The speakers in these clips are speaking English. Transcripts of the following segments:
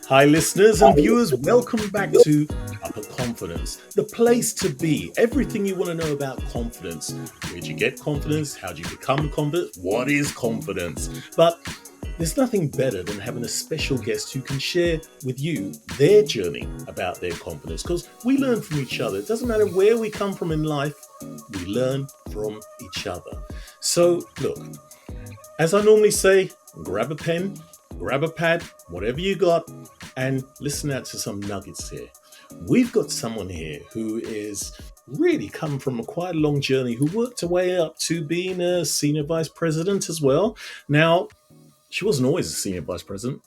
Hi, listeners and viewers. Welcome back to Upper Confidence, the place to be. Everything you want to know about confidence. Where'd you get confidence? How do you become confident? What is confidence? But there's nothing better than having a special guest who can share with you their journey about their confidence, because we learn from each other. It doesn't matter where we come from in life, we learn from each other. So, look, as I normally say, grab a pen, grab a pad, whatever you got, and listen out to some nuggets here. We've got someone here who is really come from a quite long journey, who worked her way up to being a senior vice president as well. Now, she wasn't always a senior vice president,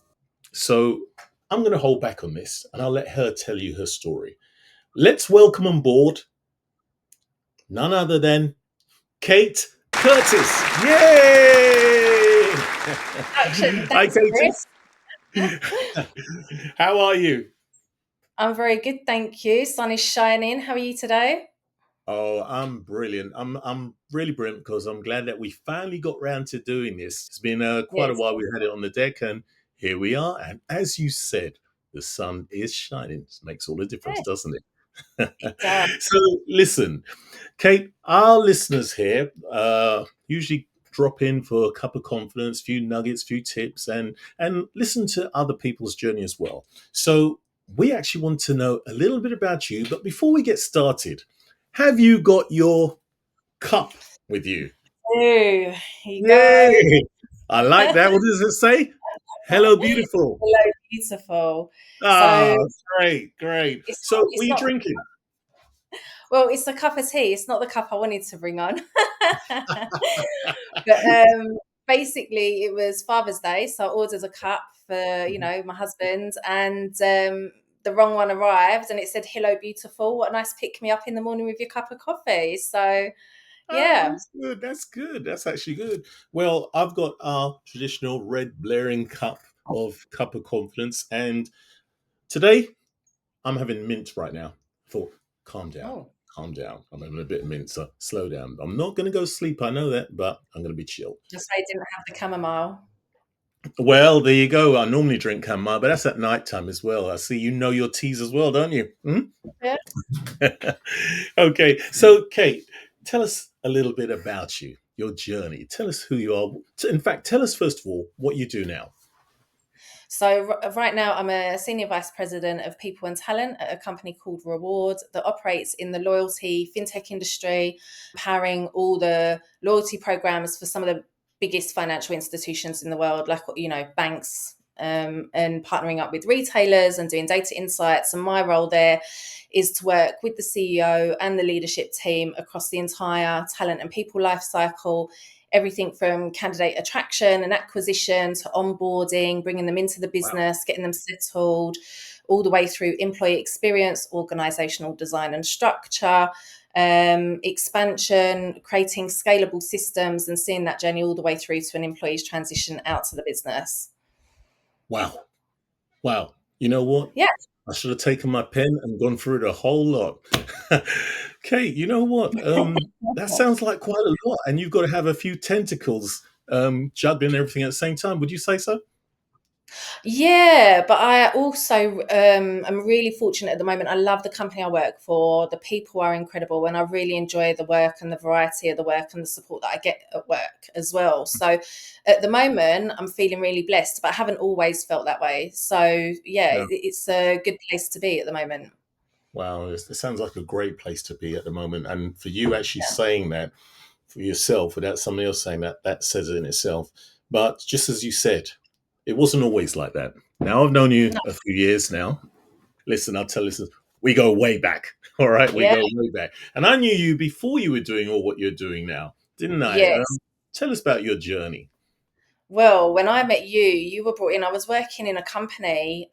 so I'm going to hold back on this and I'll let her tell you her story. Let's welcome on board none other than Kate Curtis. Yay! Action. Hi, Thanks, Kate. Chris. How are you? I'm very good, thank you. Sun is shining. How are you today? Oh, I'm brilliant. I'm really brilliant because I'm glad that we finally got round to doing this. It's been quite a Yes, while we had it on the deck, and here we are. And as you said, the sun is shining. It makes all the difference, yeah, doesn't it it? does. So, listen, Kate, our listeners here usually drop in for a cup of confidence, few nuggets, few tips, and listen to other people's journey as well. So, we actually want to know a little bit about you. But before we get started, have you got your cup with you? Ooh, here you go. Yay! I like that. What does it say? Hello, beautiful. Hello, beautiful. So Ah, great, great. So, what it's are you not drinking? it's a cup of tea. It's not the cup I wanted to bring on. But basically, it was Father's Day, so I ordered a cup for my husband, and the wrong one arrived, and it said "Hello, beautiful." What a nice pick me up in the morning with your cup of coffee. So Oh, yeah. that's good. That's good. That's actually good. Well, I've got our traditional red blaring cup of confidence, and today I'm having mint right now. I thought, calm down, Oh, calm down. I'm having a bit of mint, so slow down. I'm not going to go sleep. I know that, but I'm going to be chill. just say I didn't have the chamomile. Well, there you go. I normally drink chamomile, but that's at night time as well. I see you know your teas as well, don't you? Hmm? Yeah. Okay, so Kate, tell us a little bit about you, your journey. Tell us who you are. In fact, tell us first of all what you do now. So right now, I'm a senior vice president of people and talent at a company called Reward that operates in the loyalty fintech industry, powering all the loyalty programs for some of the biggest financial institutions in the world, like banks, and partnering up with retailers and doing data insights. And my role there is to work with the CEO and the leadership team across the entire talent and people life cycle, everything from candidate attraction and acquisition to onboarding, bringing them into the Wow. business, getting them settled, all the way through employee experience, organizational design and structure, expansion, creating scalable systems, and seeing that journey all the way through to an employee's transition out to the business. Wow. Wow. You know what? Yeah. I should have taken my pen and gone through the whole lot. Kate, you know what? That sounds like quite a lot, and you've got to have a few tentacles juggling everything at the same time. Would you say so? Yeah, but I also am really fortunate at the moment. I love the company I work for. The people are incredible, and I really enjoy the work and the variety of the work and the support that I get at work as well. So at the moment, I'm feeling really blessed, but I haven't always felt that way. So yeah, No. it's a good place to be at the moment. Wow, it sounds like a great place to be at the moment. And for you actually saying that for yourself without somebody else saying that, that says it in itself. But just as you said, it wasn't always like that. Now, I've known you No, a few years now. Listen, I'll tell listeners, we go way back. All right, we yeah, go way back. And I knew you before you were doing all what you're doing now, didn't I? yes. Tell us about your journey. Well, when I met you, you were brought in. I was working in a company.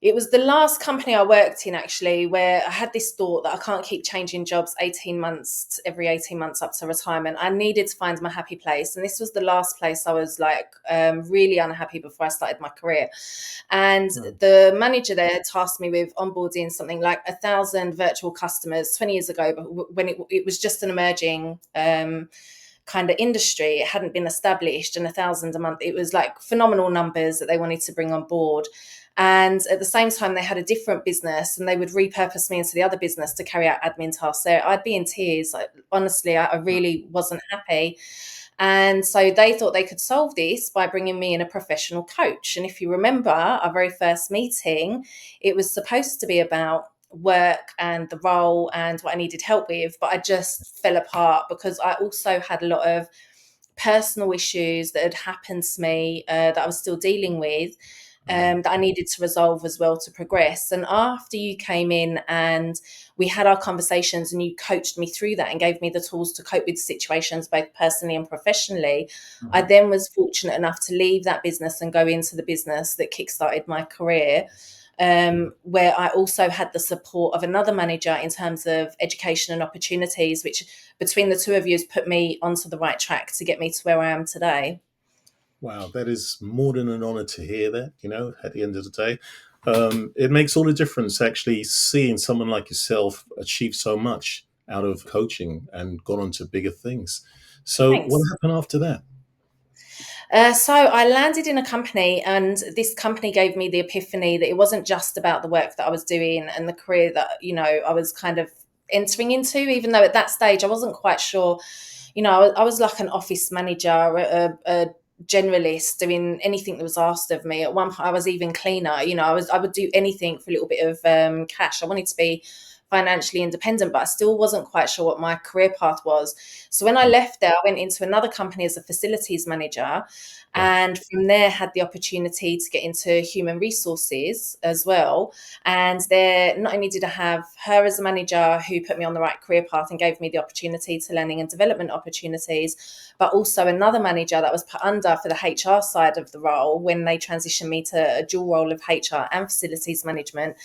It was the last company I worked in, actually, where I had this thought that I can't keep changing jobs every 18 months up to retirement. I needed to find my happy place. And this was the last place I was really unhappy before I started my career. And Hmm. the manager there tasked me with onboarding something like 1,000 virtual customers 20 years ago, but when it was just an emerging kind of industry. It hadn't been established, and 1,000 a month, it was like phenomenal numbers that they wanted to bring on board. And at the same time, they had a different business, and they would repurpose me into the other business to carry out admin tasks. So I'd be in tears. Like, honestly, I really wasn't happy. And so they thought they could solve this by bringing me in a professional coach. And if you remember our very first meeting, it was supposed to be about work and the role and what I needed help with, but I just fell apart because I also had a lot of personal issues that had happened to me that I was still dealing with, that I needed to resolve as well to progress. And after you came in and we had our conversations and you coached me through that and gave me the tools to cope with situations both personally and professionally, I then was fortunate enough to leave that business and go into the business that kickstarted my career, where I also had the support of another manager in terms of education and opportunities, which between the two of you has put me onto the right track to get me to where I am today. Wow, that is more than an honor to hear that, at the end of the day. It makes all the difference actually seeing someone like yourself achieve so much out of coaching and gone on to bigger things. So Thanks. what happened after that? So I landed in a company, and this company gave me the epiphany that it wasn't just about the work that I was doing and the career that, I was kind of entering into, even though at that stage I wasn't quite sure. I was like an office manager, a generalist, doing anything that was asked of me. At one point, I was even cleaner. I would do anything for a little bit of cash. I wanted to be financially independent, but I still wasn't quite sure what my career path was. So when I left there, I went into another company as a facilities manager, and from there had the opportunity to get into human resources as well. And there, not only did I have her as a manager who put me on the right career path and gave me the opportunity to learning and development opportunities, but also another manager that was put under for the HR side of the role when they transitioned me to a dual role of HR and facilities management.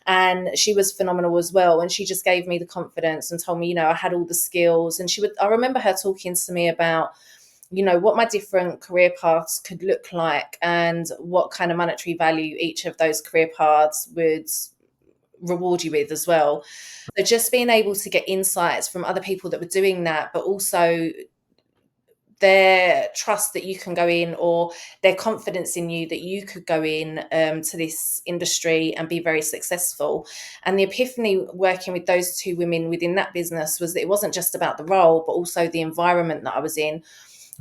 And she was phenomenal as well. And she just gave me the confidence and told me, I had all the skills. And I remember her talking to me about, what my different career paths could look like and what kind of monetary value each of those career paths would reward you with as well. So just being able to get insights from other people that were doing that, but also their trust that you can go in, or their confidence in you that you could go in to this industry and be very successful. And the epiphany working with those two women within that business was that it wasn't just about the role, but also the environment that I was in.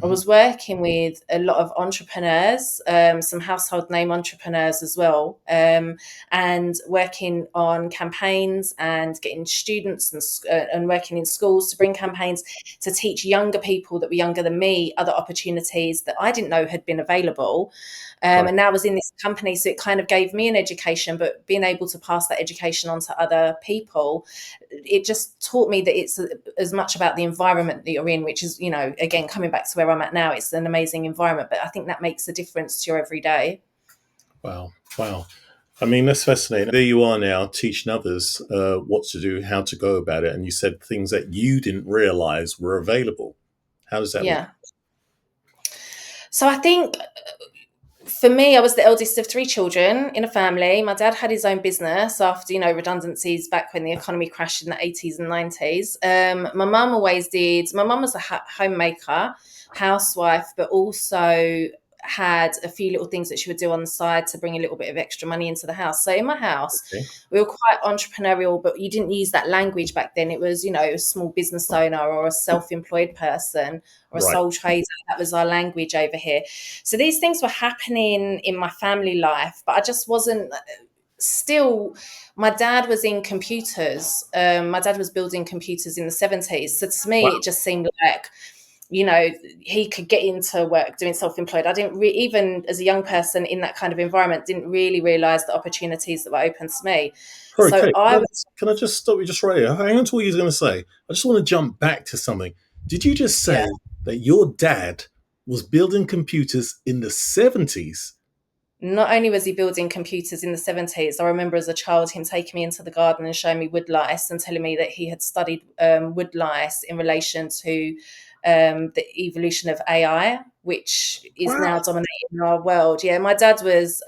I was working with a lot of entrepreneurs, some household name entrepreneurs as well, and working on campaigns and getting students and working in schools to bring campaigns to teach younger people that were younger than me other opportunities that I didn't know had been available. And now I was in this company, so it kind of gave me an education, but being able to pass that education on to other people, it just taught me that it's as much about the environment that you're in, which is, again, coming back to where I'm at now, it's an amazing environment, but I think that makes a difference to your everyday. Wow. I mean, that's fascinating. There you are now teaching others what to do, how to go about it. And you said things that you didn't realize were available. How does that work? So I think for me, I was the eldest of three children in a family. My dad had his own business after, redundancies back when the economy crashed in the 80s and 90s. My mum always did. My mum was a homemaker, housewife, but also had a few little things that she would do on the side to bring a little bit of extra money into the house. So in my house, we were quite entrepreneurial, but you didn't use that language back then. It was, a small business owner or a self-employed person or a sole trader. That was our language over here. So these things were happening in my family life, but I just wasn't still. My dad was in computers. My dad was building computers in the 70s. So to me, it just seemed like, he could get into work doing self-employed. I didn't even as a young person in that kind of environment, didn't really realize the opportunities that were open to me. Sorry, so Kate, can I just stop you just right here? Hang on to what you were going to say. I just want to jump back to something. Did you just say that your dad was building computers in the 70s? Not only was he building computers in the 70s, I remember as a child him taking me into the garden and showing me wood lice and telling me that he had studied wood lice in relation to the evolution of AI, which is now dominating our world. Yeah, my dad was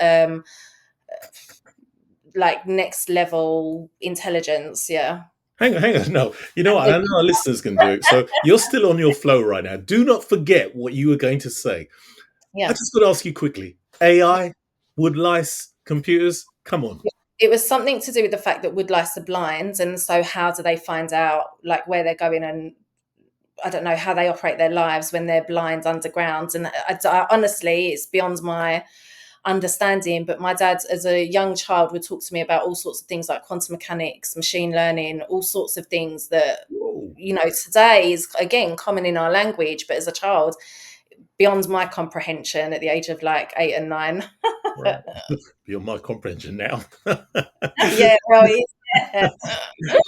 like next level intelligence. Yeah. hang on. No, you know what? I know our listeners can do it. So you're still on your flow right now. Do not forget what you were going to say. I Yeah. just got to ask you quickly. AI, wood lice, computers. Come on. It was something to do with the fact that woodlice are blind, and so how do they find out like where they're going, and I don't know how they operate their lives when they're blind underground. And honestly, it's beyond my understanding. But my dad, as a young child, would talk to me about all sorts of things like quantum mechanics, machine learning, all sorts of things that, Whoa. today is again common in our language, but as a child, beyond my comprehension at the age of like 8 and 9. Right. Beyond my comprehension now. Yeah, well, yeah.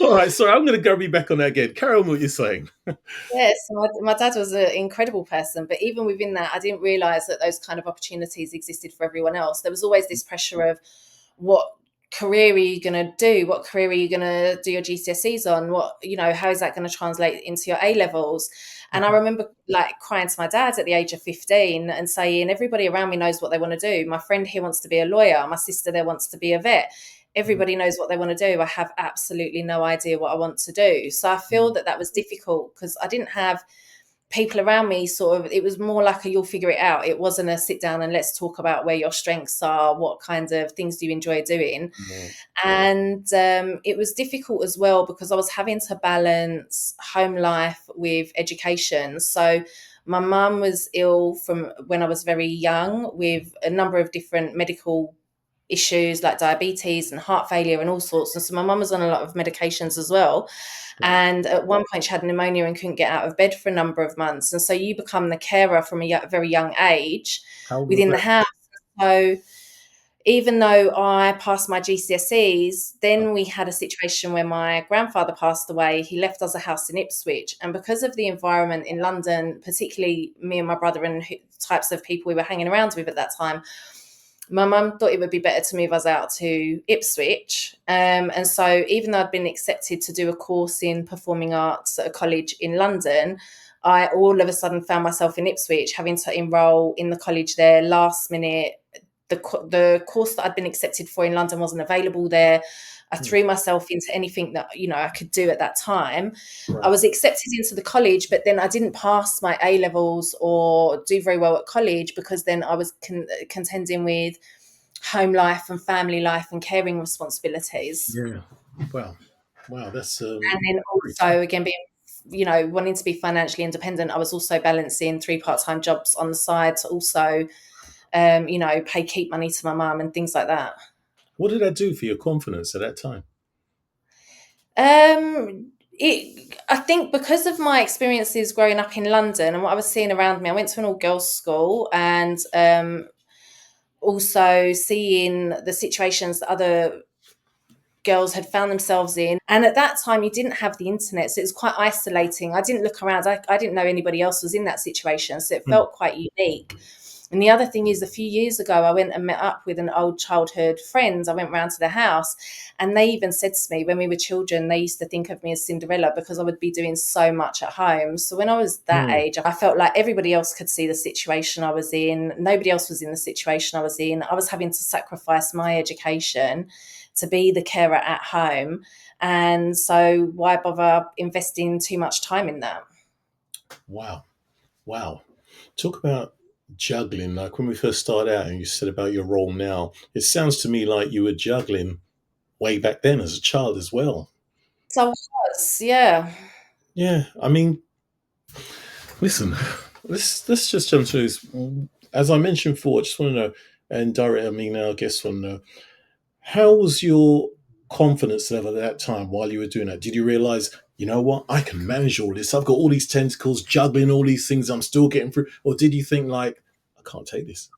All right. Sorry, I'm going to go me back on that again. Carry on what you're saying. Yes, my dad was an incredible person, but even within that, I didn't realize that those kind of opportunities existed for everyone else. There was always this pressure of what career are you going to do? What career are you going to do your GCSEs on? How is that going to translate into your A levels? And I remember like crying to my dad at the age of 15 and saying, everybody around me knows what they want to do. My friend here wants to be a lawyer. My sister there wants to be a vet. Everybody knows what they want to do. I have absolutely no idea what I want to do. So I feel that was difficult because I didn't have people around me it was more like you'll figure it out. It wasn't a sit down and let's talk about where your strengths are, what kinds of things do you enjoy doing. And it was difficult as well because I was having to balance home life with education. So my mum was ill from when I was very young with a number of different medical issues like diabetes and heart failure and all sorts. And so my mum was on a lot of medications as well. And at one point, she had pneumonia and couldn't get out of bed for a number of months. And so you become the carer from a very young age How old was within the that? house. So even though I passed my GCSEs, then we had a situation where my grandfather passed away. He left us a house in Ipswich. And because of the environment in London, particularly me and my brother and types of people we were hanging around with at that time, my mum thought it would be better to move us out to Ipswich. And so even though I'd been accepted to do a course in performing arts at a college in London, I all of a sudden found myself in Ipswich having to enroll in the college there last minute. The course that I'd been accepted for in London wasn't available there. I threw myself into anything that I could do at that time. I was accepted into the college, but then I didn't pass my A levels or do very well at college because then I was contending with home life and family life and caring responsibilities. Yeah. Wow. That's And then also again being wanting to be financially independent, I was also balancing 3 part-time jobs on the side to also pay keep money to my mum and things like that. What did that do for your confidence at that time? I think because of my experiences growing up in London and what I was seeing around me, I went to an all-girls school, and also seeing the situations that other girls had found themselves in. And at that time, you didn't have the internet, so it was quite isolating. I didn't look around. I didn't know anybody else was in that situation, so it felt quite unique. And the other thing is, a few years ago, I went and met up with an old childhood friend. I went round to their house, and they even said to me when we were children, they used to think of me as Cinderella because I would be doing so much at home. So when I was that age, I felt like everybody else could see the situation I was in. Nobody else was in the situation I was in. I was having to sacrifice my education to be the carer at home. And so why bother investing too much time in that? Wow. Talk about juggling. Like when we first started out and you said about your role now, it sounds to me like you were juggling way back then as a child as well. So I was, yeah. Yeah. I mean, listen, let's just jump to this. As I mentioned before, I just want to know, and direct, I mean, our guests want to know, how was your confidence level at that time while you were doing that? Did you realize, you know what, I can manage all this? I've got all these tentacles juggling all these things. I'm still getting through. Or did you think like, I can't take this?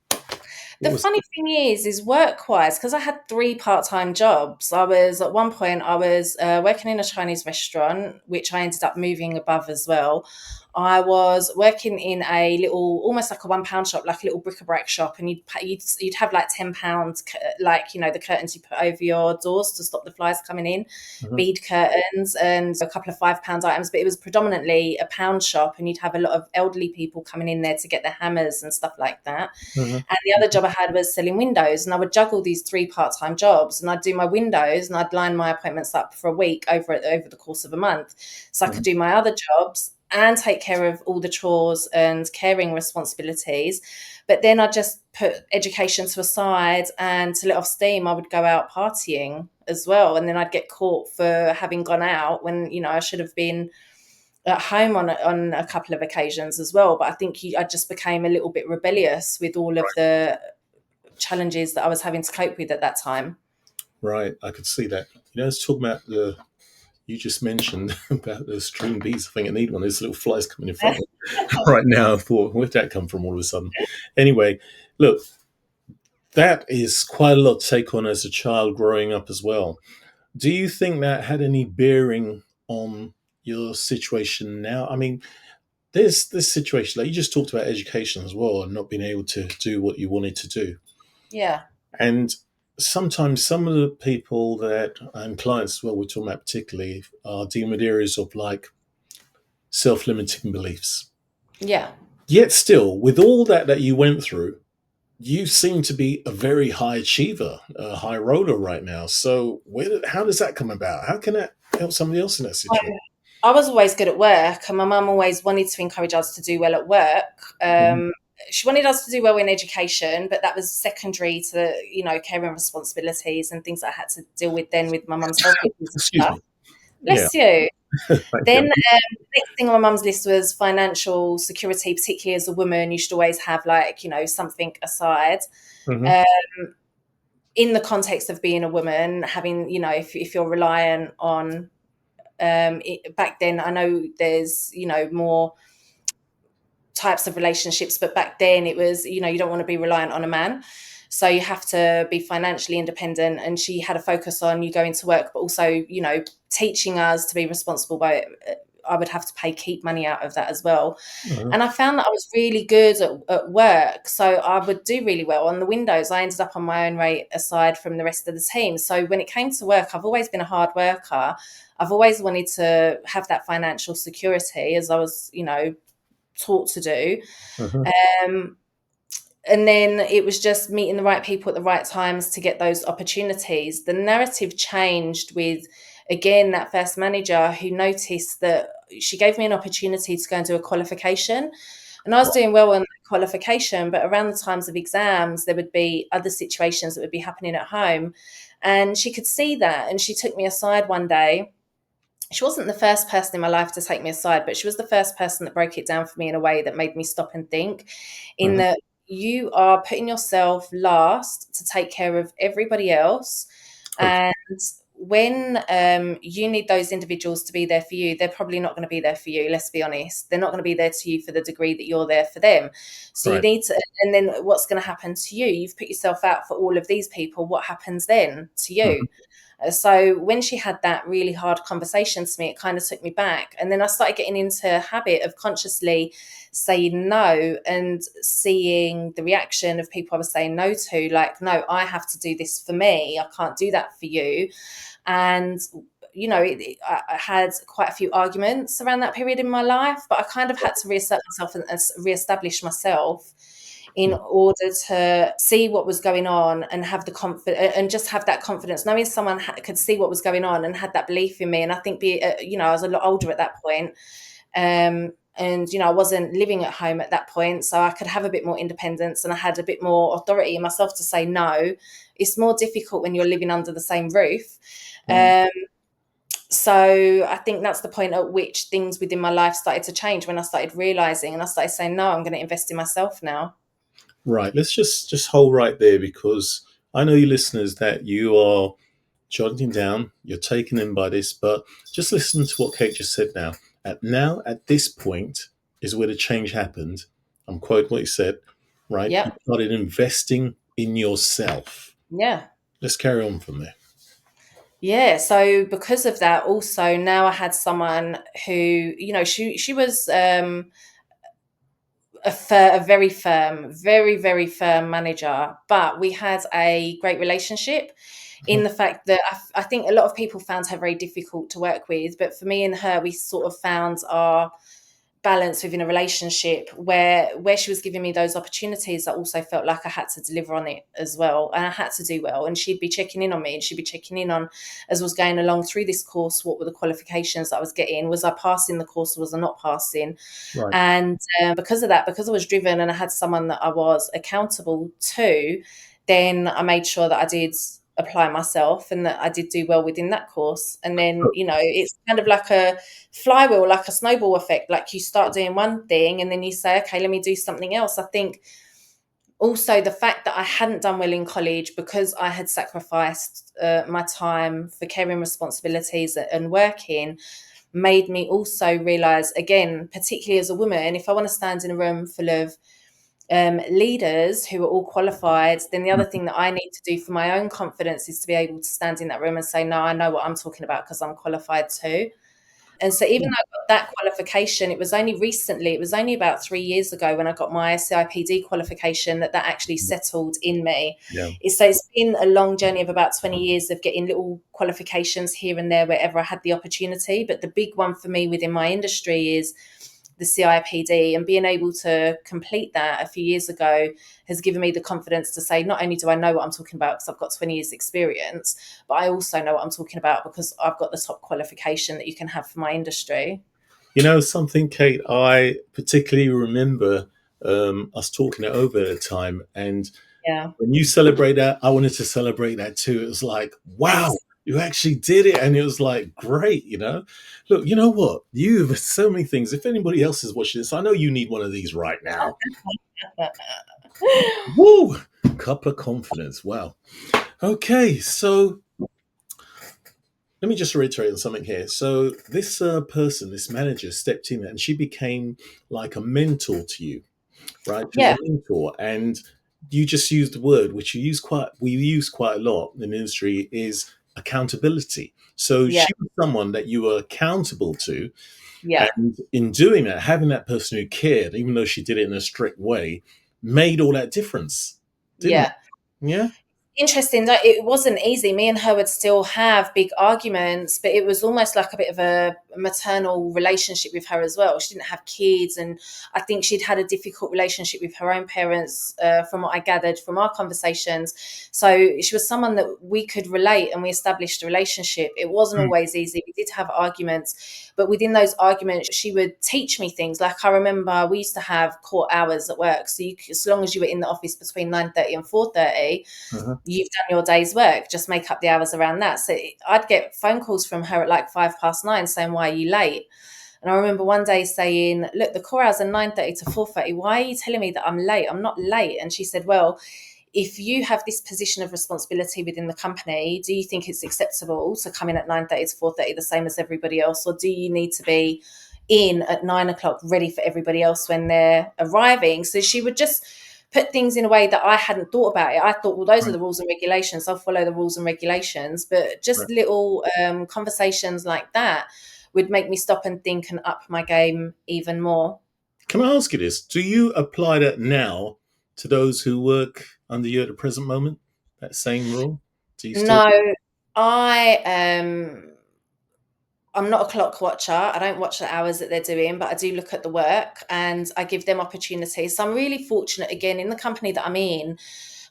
The funny thing is work-wise, because I had 3 part-time jobs. At one point, I was working in a Chinese restaurant, which I ended up moving above as well. I was working in a little, almost like a £1 shop, like a little bric-a-brac shop, and you'd have like £10, like, you know, the curtains you put over your doors to stop the flies coming in, bead curtains, and a couple of £5 items. But it was predominantly a pound shop, and you'd have a lot of elderly people coming in there to get their hammers and stuff like that. And the other job I had was selling windows, and I would juggle these 3 part-time jobs, and I'd do my windows and I'd line my appointments up for a week over the course of a month, so I could do my other jobs and take care of all the chores and caring responsibilities. But then I just put education to a side, and to let off steam, I would go out partying as well. And then I'd get caught for having gone out when, you know, I should have been at home on a couple of occasions as well. But I think I just became a little bit rebellious with all of the challenges that I was having to cope with at that time. Right, I could see that. You know, let's talk about you just mentioned about the string bees. I think I need one. There's little flies coming in front of me right now. I thought, where'd that come from all of a sudden? Anyway, look, that is quite a lot to take on as a child growing up as well. Do you think that had any bearing on your situation now? I mean, there's this situation, like you just talked about education as well, and not being able to do what you wanted to do. Yeah. And sometimes some of the people that and clients, well, we're talking about particularly, are dealing with areas of like self-limiting beliefs. Yeah. Yet still, with all that you went through, you seem to be a very high achiever, a high roller right now. So how does that come about? How can that help somebody else in that situation? I was always good at work, and my mum always wanted to encourage us to do well at work. She wanted us to do well in education, but that was secondary to, you know, caring responsibilities and things I had to deal with then with my mum's health issues and Excuse stuff. me. Bless you. Then next thing on my mum's list was financial security, particularly as a woman. You should always have, like, you know, something aside. In the context of being a woman, having, you know, if you're reliant on, back then, I know there's, you know, more types of relationships, but back then it was, you know, you don't want to be reliant on a man. So you have to be financially independent. And she had a focus on you going to work, but also, you know, teaching us to be responsible by it. I would have to pay keep money out of that as well. And I found that I was really good at work. So I would do really well on the windows. I ended up on my own rate aside from the rest of the team. So when it came to work, I've always been a hard worker. I've always wanted to have that financial security, as I was, you know, taught to do. And then it was just meeting the right people at the right times to get those opportunities. The narrative changed with, again, that first manager who noticed that she gave me an opportunity to go and do a qualification. And I was doing well on that qualification, but around the times of exams, there would be other situations that would be happening at home. And she could see that. And she took me aside one day. She wasn't the first person in my life to take me aside, but she was the first person that broke it down for me in a way that made me stop and think, in that you are putting yourself last to take care of everybody else. And when you need those individuals to be there for you, they're probably not going to be there for you. Let's be honest. They're not going to be there to you for the degree that you're there for them. So you need to, and then what's going to happen to you? You've put yourself out for all of these people. What happens then to you? So when she had that really hard conversation to me, it kind of took me back. And then I started getting into a habit of consciously saying no and seeing the reaction of people I was saying no to, like, no, I have to do this for me. I can't do that for you. And, you know, I had quite a few arguments around that period in my life, but I kind of had to reassert myself and reestablish myself in order to see what was going on and have the confidence, and just have that confidence, knowing someone could see what was going on and had that belief in me. And I think, you know, I was a lot older at that point. And, you know, I wasn't living at home at that point, so I could have a bit more independence and I had a bit more authority in myself to say no. It's more difficult when you're living under the same roof. So I think that's the point at which things within my life started to change, when I started realizing and I started saying, no, I'm going to invest in myself now. Right. Let's just hold right there, because I know you listeners that you are jotting down, you're taken in by this, but just listen to what Kate just said now. At this point is where the change happened. I'm quoting what you said, right? Yeah. You started investing in yourself. Yeah. Let's carry on from there. Yeah, so because of that, also now I had someone who, she was a very firm, very, very firm manager, but we had a great relationship in the fact that I think a lot of people found her very difficult to work with. But for me and her, we sort of found our balance within a relationship where she was giving me those opportunities. I also felt like I had to deliver on it as well, and I had to do well, and she'd be checking in on me, and she'd be checking in on, as I was going along through this course, what were the qualifications that I was getting, was I passing the course or was I not passing. Right. And because of that, because I was driven and I had someone that I was accountable to, then I made sure that I did apply myself and that I did do well within that course. And then, it's kind of like a flywheel, like a snowball effect. Like you start doing one thing and then you say, okay, let me do something else. I think also the fact that I hadn't done well in college because I had sacrificed my time for caring responsibilities and working made me also realize, again, particularly as a woman, if I want to stand in a room full of leaders who are all qualified, then the other thing that I need to do for my own confidence is to be able to stand in that room and say, no, I know what I'm talking about because I'm qualified too. And so even though I got that qualification, it was only recently, it was only about 3 years ago when I got my CIPD qualification that actually settled in me. Yeah. It's been a long journey of about 20 years of getting little qualifications here and there wherever I had the opportunity. But the big one for me within my industry is the CIPD, and being able to complete that a few years ago has given me the confidence to say, not only do I know what I'm talking about because I've got 20 years experience, but I also know what I'm talking about because I've got the top qualification that you can have for my industry. You know something, Kate, I particularly remember us talking it over at a time. And Yeah. when you celebrate that, I wanted to celebrate that too. It was like, wow, Thanks. you actually did it. And it was like, great, Look, you know what? You have so many things. If anybody else is watching this, I know you need one of these right now. Woo! Cup of confidence. Wow. Okay, so let me just reiterate on something here. So this person, this manager, stepped in and she became like a mentor to you, right? She was Yeah. a mentor, and you just used the word which we use quite a lot in the industry is accountability. So Yeah. she was someone that you were accountable to, Yeah. and in doing that, having that person who cared, even though she did it in a strict way, made all that difference, didn't it? Yeah. Yeah. Interesting that it wasn't easy. Me and her would still have big arguments, but it was almost like a bit of a maternal relationship with her as well. She didn't have kids, and I think she'd had a difficult relationship with her own parents, from what I gathered from our conversations. So she was someone that we could relate, and we established a relationship. It wasn't Mm. always easy. We did have arguments, but within those arguments, she would teach me things. Like I remember we used to have court hours at work, so as long as you were in the office between 9:30 and 4:30, Uh-huh. you've done your day's work, just make up the hours around that. So I'd get phone calls from her at like 9:05 saying, why are you late? And I remember one day saying, look, the core hours are 9:30 to 4:30. Why are you telling me that I'm late? I'm not late. And she said, well, if you have this position of responsibility within the company, do you think it's acceptable to come in at 9:30 to 4:30 the same as everybody else? Or do you need to be in at 9 o'clock ready for everybody else when they're arriving? So she would just put things in a way that I hadn't thought about it. I thought, well, those are Right. the rules and regulations. I'll follow the rules and regulations. But just Right. little conversations like that would make me stop and think and up my game even more. Can I ask you this? Do you apply that now to those who work under you at the present moment? That same rule? Do you still? No, I I'm not a clock watcher. I don't watch the hours that they're doing, but I do look at the work and I give them opportunities. So I'm really fortunate again in the company that I'm in.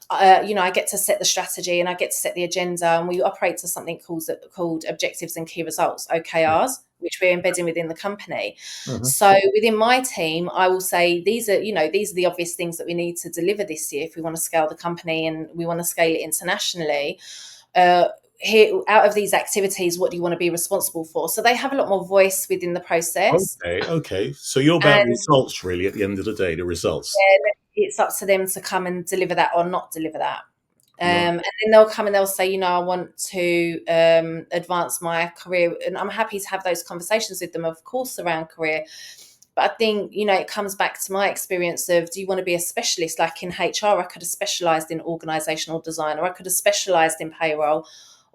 I get to set the strategy and I get to set the agenda, and we operate to something called objectives and key results (OKRs), which we're embedding within the company. Uh-huh. So within my team, I will say these are the obvious things that we need to deliver this year if we want to scale the company and we want to scale it internationally. Here, out of these activities, what do you want to be responsible for? So they have a lot more voice within the process, Okay, okay. So you're about and results, really, at the end of the day, the results. then it's up to them to come and deliver that or not deliver that. Right. And then they'll come and they'll say, I want to advance my career, and I'm happy to have those conversations with them, of course, around career. But I think, it comes back to my experience of, do you want to be a specialist? Like in HR, I could have specialized in organizational design, or I could have specialized in payroll,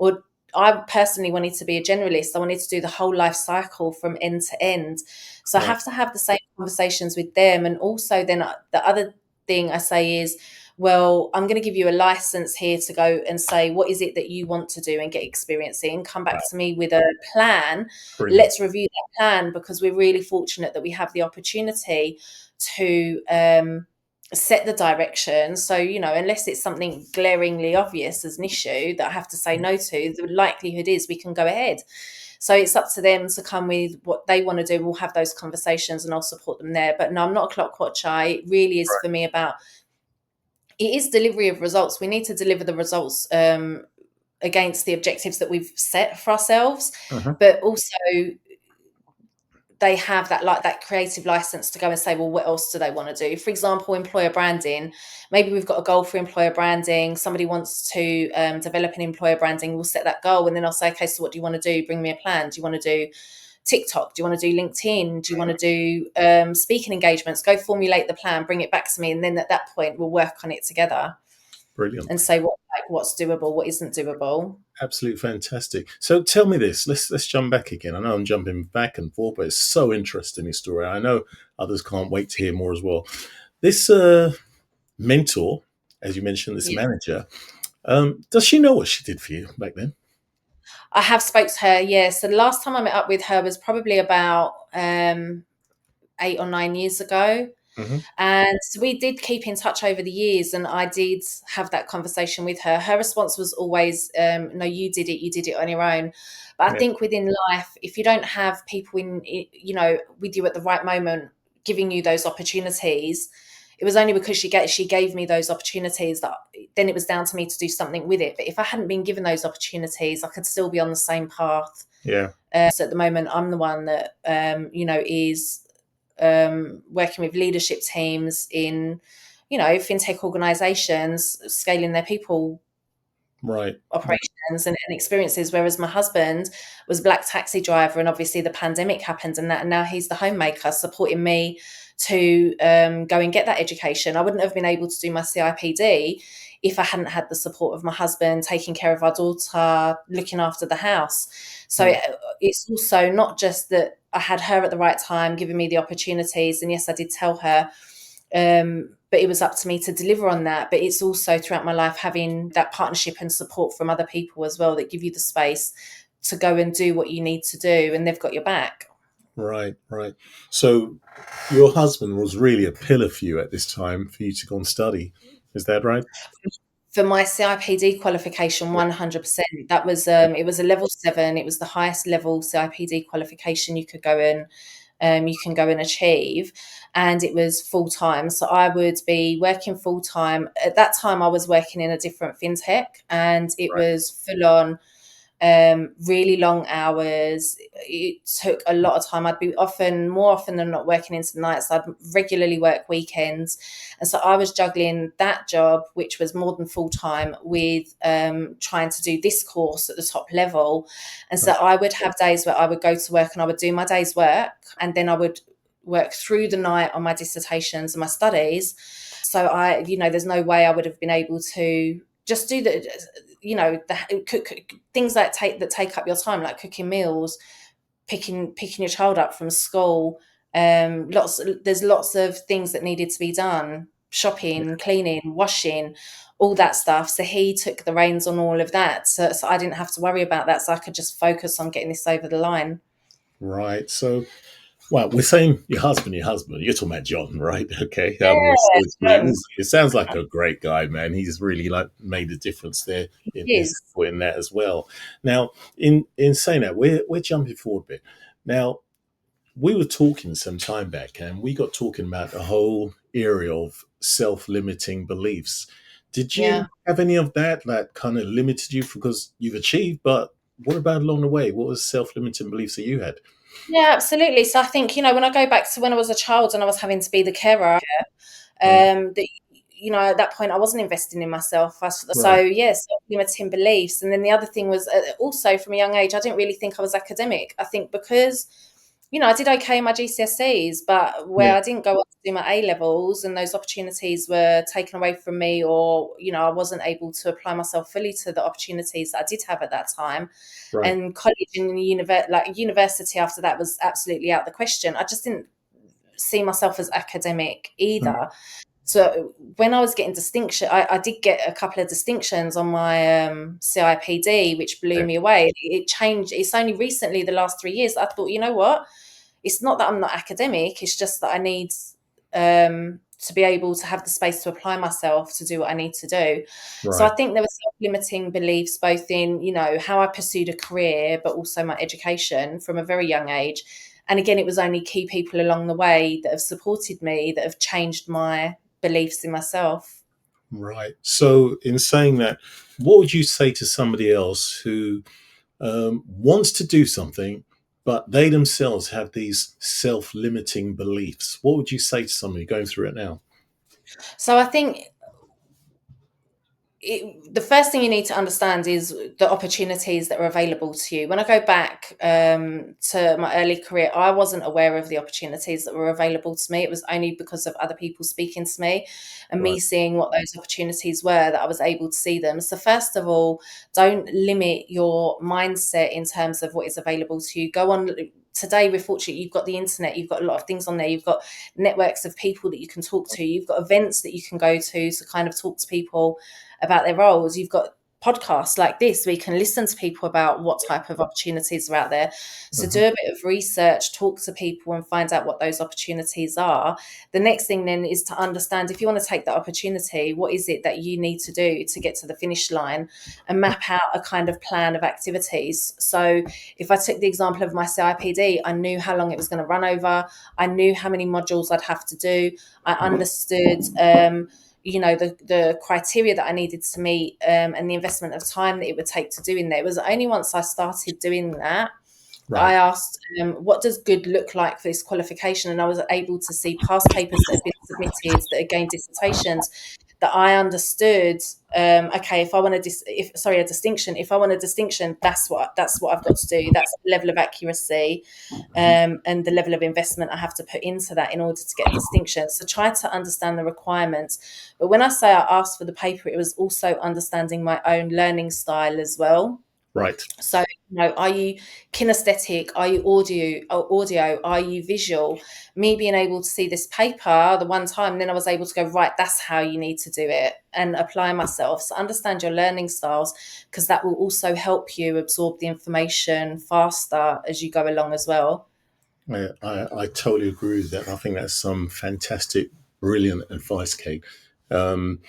or I personally wanted to be a generalist. I wanted to do the whole life cycle from end to end. So I Right. have to have the same conversations with them. And also, then the other thing I say is, well, I'm going to give you a license here to go and say, what is it that you want to do and get experience in? Come back Wow. to me with a plan. Brilliant. Let's review that plan, because we're really fortunate that we have the opportunity to set the direction. So, unless it's something glaringly obvious as an issue that I have to say no to, the likelihood is we can go ahead. So it's up to them to come with what they want to do. We'll have those conversations and I'll support them there. But no, I'm not a clock watcher. It really is for me about, it is delivery of results. We need to deliver the results against the objectives that we've set for ourselves, Uh-huh. but also they have that creative license to go and say, well, what else do they want to do? For example, employer branding. Maybe we've got a goal for employer branding. Somebody wants to develop an employer branding. We'll set that goal, and then I'll say, okay, so what do you want to do? Bring me a plan. Do you want to do TikTok? Do you want to do LinkedIn? Do you want to do speaking engagements? Go formulate the plan, bring it back to me, and then at that point we'll work on it together Brilliant. and say what's doable, what isn't doable. Absolutely fantastic. So tell me this. Let's jump back again. I know I'm jumping back and forth, but it's so interesting, this story. I know others can't wait to hear more as well. This mentor, as you mentioned, this Yeah. manager, does she know what she did for you back then? I have spoke to her, yeah. So the last time I met up with her was probably about 8 or 9 years ago. Mm-hmm. And we did keep in touch over the years, and I did have that conversation with her. Her response was always, no, you did it on your own. But I Yeah. think within life, if you don't have people with you at the right moment, giving you those opportunities, it was only because she gave me those opportunities that then it was down to me to do something with it. But if I hadn't been given those opportunities, I could still be on the same path. Yeah. So at the moment, I'm the one that, is working with leadership teams in, fintech organizations, scaling their people Right. operations and experiences. Whereas my husband was black taxi driver, and obviously the pandemic happened and now he's the homemaker supporting me to go and get that education. I wouldn't have been able to do my CIPD if I hadn't had the support of my husband, taking care of our daughter, looking after the house. So Mm. it's also not just that I had her at the right time, giving me the opportunities. And yes, I did tell her, but it was up to me to deliver on that. But it's also throughout my life having that partnership and support from other people as well that give you the space to go and do what you need to do, and they've got your back. Right. Right. So your husband was really a pillar for you at this time for you to go and study. Is that right? For my CIPD qualification, Yeah. 100%. That was it was a level 7. It was the highest level CIPD qualification you could go and you can go and achieve, and it was full time. So I would be working full time. At that time, I was working in a different fintech, and it Right. was full on, really long hours. It took a lot of time. I'd be more often than not working into the nights. I'd regularly work weekends. And so I was juggling that job, which was more than full time, with trying to do this course at the top level. And so I would have days where I would go to work and I would do my day's work, and then I would work through the night on my dissertations and my studies. So there's no way I would have been able to just do things that take up your time, like cooking meals, picking your child up from school. There's lots of things that needed to be done: shopping, cleaning, washing, all that stuff. So he took the reins on all of that, so I didn't have to worry about that. So I could just focus on getting this over the line. Right. So, well, we're saying your husband. You're talking about John, right? Okay. Yeah, It sounds like a great guy, man. He's really like made a difference there in it his is. in that as well. Now, in saying that, we're jumping forward a bit. Now, we were talking some time back, and we got talking about the whole area of self-limiting beliefs. Did Yeah. you have any of that kind of limited you because you've achieved? But what about along the way? What was self-limiting beliefs that you had? Yeah, absolutely. So I think, when I go back to when I was a child and I was having to be the carer, Mm. that at that point I wasn't investing in myself. So Right. yes, limiting beliefs. And then the other thing was, also from a young age, I didn't really think I was academic. I think because I did okay in my GCSEs, but where Yeah. I didn't go on to do my A levels and those opportunities were taken away from me, or, I wasn't able to apply myself fully to the opportunities that I did have at that time. Right. And college and university after that was absolutely out of the question. I just didn't see myself as academic Mm. either. So when I was getting distinction, I did get a couple of distinctions on my CIPD, which blew Yeah. me away. It changed. It's only recently, the last 3 years, I thought, you know what? It's not that I'm not academic. It's just that I need to be able to have the space to apply myself to do what I need to do. So I Right. think there were self-limiting beliefs both in, how I pursued a career, but also my education from a very young age. And again, it was only key people along the way that have supported me, that have changed my beliefs in myself. Right. So, in saying that, what would you say to somebody else who wants to do something, but they themselves have these self-limiting beliefs? What would you say to somebody going through it now? So I think the first thing you need to understand is the opportunities that are available to you. When I go back to my early career, I wasn't aware of the opportunities that were available to me. It was only because of other people speaking to me and me Right. seeing what those opportunities were that I was able to see them. So first of all, don't limit your mindset in terms of what is available to you. Go on. Today, we're fortunate, you've got the internet, you've got a lot of things on there, you've got networks of people that you can talk to, you've got events that you can go to kind of talk to people about their roles. You've got podcasts like this where you can listen to people about what type of opportunities are out there. So do Uh-huh. a bit of research, talk to people and find out what those opportunities are. The next thing then is to understand, if you want to take that opportunity, what is it that you need to do to get to the finish line, and map out a kind of plan of activities. So if I took the example of my CIPD, I knew how long it was going to run over. I knew how many modules I'd have to do. I understood the criteria that I needed to meet, and the investment of time that it would take to doing that. It was only once I started doing that I Right. asked, what does good look like for this qualification? And I was able to see past papers that have been submitted that again dissertations, that I understood. Okay, if I want a distinction, if I want a distinction, that's what I've got to do. That's the level of accuracy, and the level of investment I have to put into that in order to get a distinction. So try to understand the requirements. But when I say I asked for the paper, it was also understanding my own learning style as well. Right. So, are you kinesthetic? Are you audio? Are you visual? Me being able to see this paper the one time, then I was able to go, right, that's how you need to do it, and apply myself. So understand your learning styles, because that will also help you absorb the information faster as you go along as well. I totally agree with that. I think that's some fantastic, brilliant advice, Kate. Um,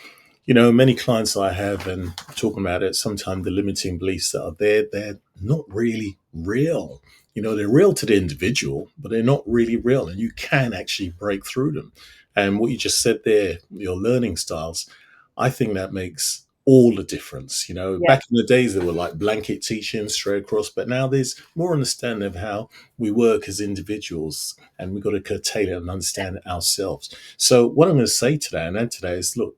many clients I have and talking about it, sometimes the limiting beliefs that are there, they're not really real. They're real to the individual, but they're not really real. And you can actually break through them. And what you just said there, your learning styles, I think that makes all the difference. Yeah. Back in the days, there were like blanket teaching straight across, but now there's more understanding of how we work as individuals, and we've got to curtail it and understand it ourselves. So, what I'm going to say today and then today is, look,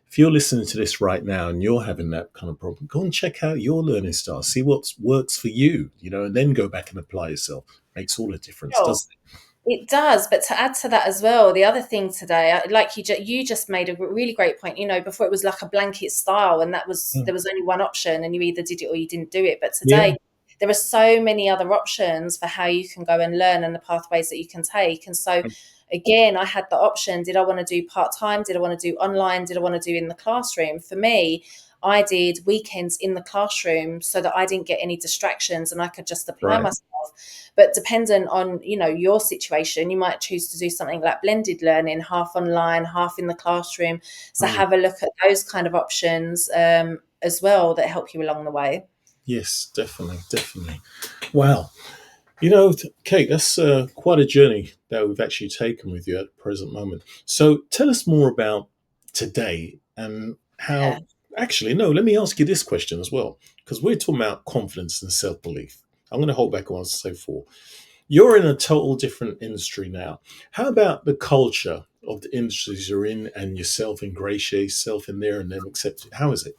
if you're listening to this right now and you're having that kind of problem, go and check out your learning style, see what works for you, and then go back and apply yourself. Makes all the difference, Sure. doesn't it? It does, but to add to that as well, the other thing today, like you just made a really great point. Before it was like a blanket style, and Mm. there was only one option, and you either did it or you didn't do it. But Yeah. today, there are so many other options for how you can go and learn, and the pathways that you can take. And so, again, I had the option: did I want to do part time? Did I want to do online? Did I want to do in the classroom? For me, I did weekends in the classroom so that I didn't get any distractions and I could just apply Right. myself. But dependent on, your situation, you might choose to do something like blended learning, half online, half in the classroom. So Mm. have a look at those kind of options as well that help you along the way. Yes, definitely. Definitely. Wow. Kate, that's quite a journey that we've actually taken with you at the present moment. So tell us more about today and how. Yeah. Actually, no, let me ask you this question as well, because we're talking about confidence and self belief. I'm going to hold back on what I say for. You're in a total different industry now. How about the culture of the industries you're in and yourself ingratiate yourself in there and then accept it? How is it?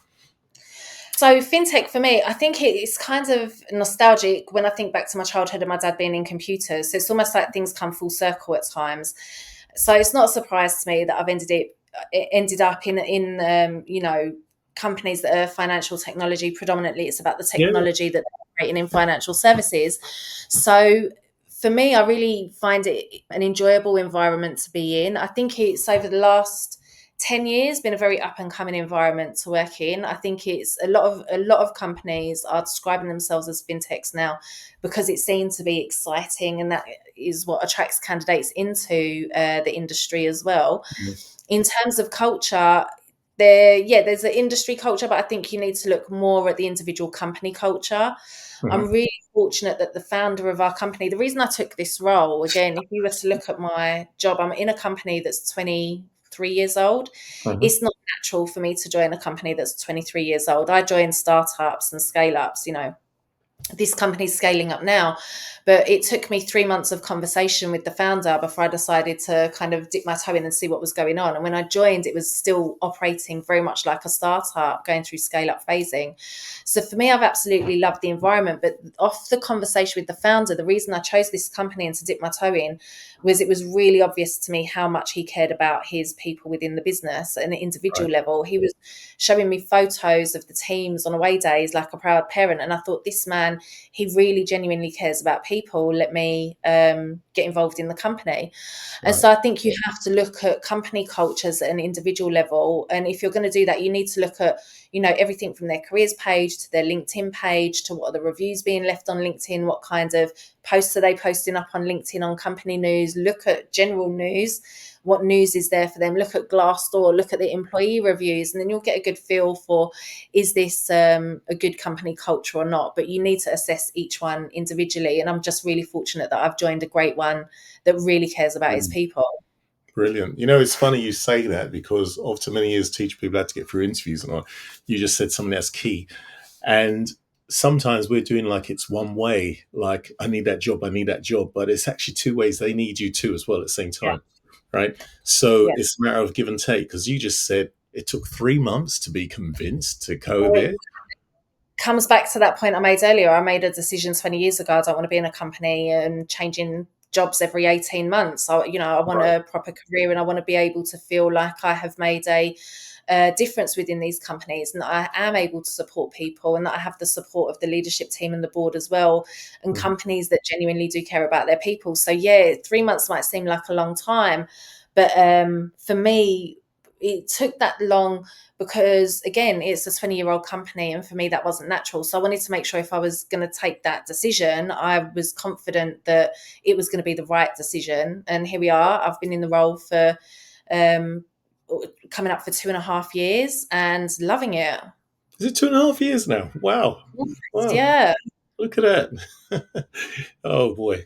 So fintech for me, I think it's kind of nostalgic when I think back to my childhood and my dad being in computers. So it's almost like things come full circle at times. So it's not a surprise to me that I've ended up in companies that are financial technology. Predominantly, it's about the Yeah, technology that they're operating in financial services. So for me, I really find it an enjoyable environment to be in. I think it's over the last 10 years been a very up and coming environment to work in. I think it's a lot of companies are describing themselves as fintechs now because it seems to be exciting, and that is what attracts candidates into the industry as well. yeah. In terms of culture, there's an industry culture, but I think you need to look more at the individual company culture. I'm Mhm. really fortunate that the founder of our company, the reason I took this role, again, if you were to look at my job, I'm in a company that's 23 years old. Mhm. It's not natural for me to join a company that's 23 years old. I join startups and scale ups, this company's scaling up now, but it took me 3 months of conversation with the founder before I decided to kind of dip my toe in and see what was going on. And when I joined, it was still operating very much like a startup, going through scale up phasing. So for me, I've absolutely loved the environment. But off the conversation with the founder, the reason I chose this company and to dip my toe in was it was really obvious to me how much he cared about his people within the business at an individual Right. level. He was showing me photos of the teams on away days like a proud parent. And I thought, this man, he really genuinely cares about people. Let me get involved in the company. And Right. so I think you have to look at company cultures at an individual level. And if you're going to do that, you need to look at, everything from their careers page to their LinkedIn page to what are the reviews being left on LinkedIn, what kind of posts are they posting up on LinkedIn on company news, look at general news, what news is there for them, look at Glassdoor, look at the employee reviews, and then you'll get a good feel for, is this a good company culture or not? But you need to assess each one individually. And I'm just really fortunate that I've joined a great one that really cares about its Mm. people. Brilliant. It's funny you say that because after many years teaching people how to get through interviews and all, you just said something that's key. And sometimes we're doing like it's one way, like I need that job, I need that job, but it's actually two ways. They need you too as well at the same Yeah. time, right? So Yeah. it's a matter of give and take because you just said it took 3 months to be convinced to go Well, it there. comes back to that point I made earlier. I made a decision 20 years ago. I don't want to be in a company and changing jobs every 18 months. I want Right. a proper career, and I want to be able to feel like I have made a difference within these companies, and that I am able to support people, and that I have the support of the leadership team and the board as well, and Mhm. companies that genuinely do care about their people. So yeah, 3 months might seem like a long time, but for me, it took that long because, again, it's a 20-year-old company, and for me that wasn't natural. So I wanted to make sure if I was going to take that decision, I was confident that it was going to be the right decision. And here we are. I've been in the role for um, coming up for 2.5 years and loving it. Is it 2.5 years now? Wow. Wow. Yeah. Look at that. Oh boy.